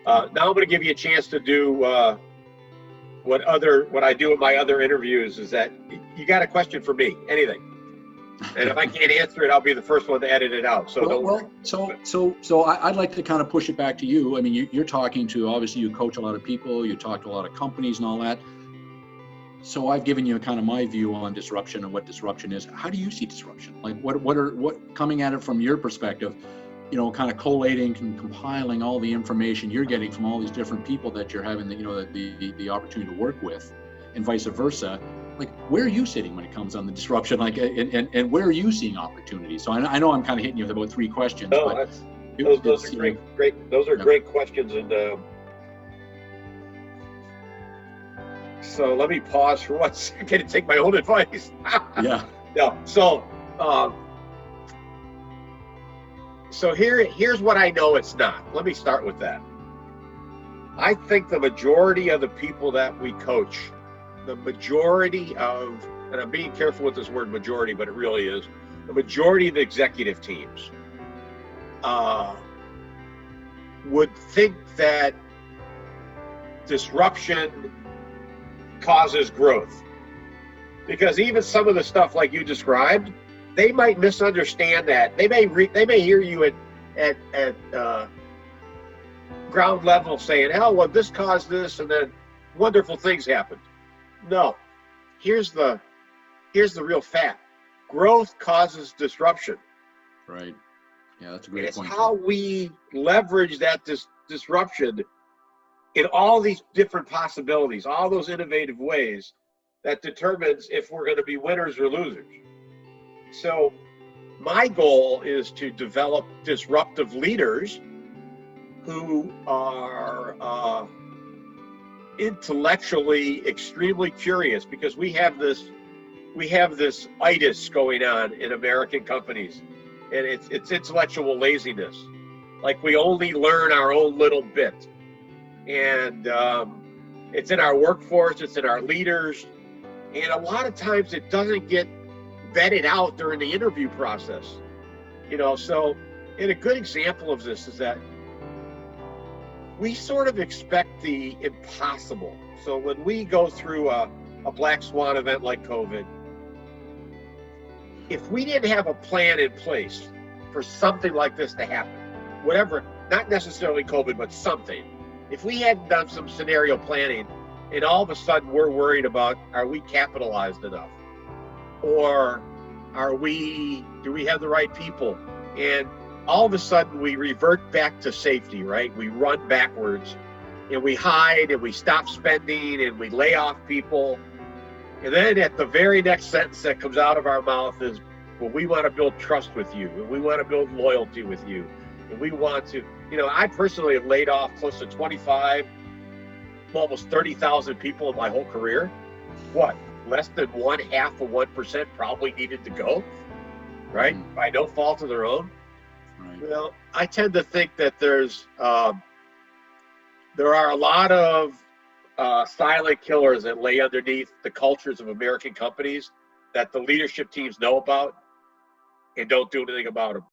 Now I'm going to give you a chance to do what I do in my other interviews. Is that you got a question for me? Anything? And if I can't answer it, I'll be the first one to edit it out. So don't worry. So I'd like to kind of push it back to you. I mean, you're talking to, obviously you coach a lot of people, you talk to a lot of companies and all that. So I've given you kind of my view on disruption and what disruption is. How do you see disruption? Like what coming at it from your perspective, kind of collating and compiling all the information you're getting from all these different people that you're having the opportunity to work with, and vice versa. Like, where are you sitting when it comes on the disruption? Like, and where are you seeing opportunities? So I know I'm kind of hitting you with about 3 questions. No, but those are great. Those are great questions. And so let me pause for 1 second and take my own advice. Yeah. Yeah. So here's what I know it's not. Let me start with that. I think the majority of the people that we coach, and I'm being careful with this word majority, but it really is, the majority of the executive teams would think that disruption causes growth. Because even some of the stuff like you described, they might misunderstand that. They may hear you at ground level saying, "Oh, well, this caused this, and then wonderful things happened." No, here's the real fact. Growth causes disruption. Right. Yeah, that's a great point. It's how we leverage that disruption in all these different possibilities, all those innovative ways, that determines if we're going to be winners or losers. So my goal is to develop disruptive leaders who are intellectually extremely curious, because we have this itis going on in American companies, and it's intellectual laziness. Like, we only learn our own little bit, and it's in our workforce, it's in our leaders, and a lot of times it doesn't get vetted out during the interview process. So, and a good example of this is that we sort of expect the impossible. So when we go through a black swan event like COVID, if we didn't have a plan in place for something like this to happen, whatever, not necessarily COVID, but something, if we hadn't done some scenario planning, and all of a sudden we're worried about, are we capitalized enough? Or do we have the right people? And all of a sudden we revert back to safety, right? We run backwards, and we hide, and we stop spending, and we lay off people. And then at the very next sentence that comes out of our mouth is, well, we want to build trust with you, and we want to build loyalty with you. And we want to, I personally have laid off close to 25, almost 30,000 people in my whole career. What? Less than 0.5% probably needed to go, right? By no fault of their own. Right. Well, I tend to think that there are a lot of silent killers that lay underneath the cultures of American companies that the leadership teams know about and don't do anything about them.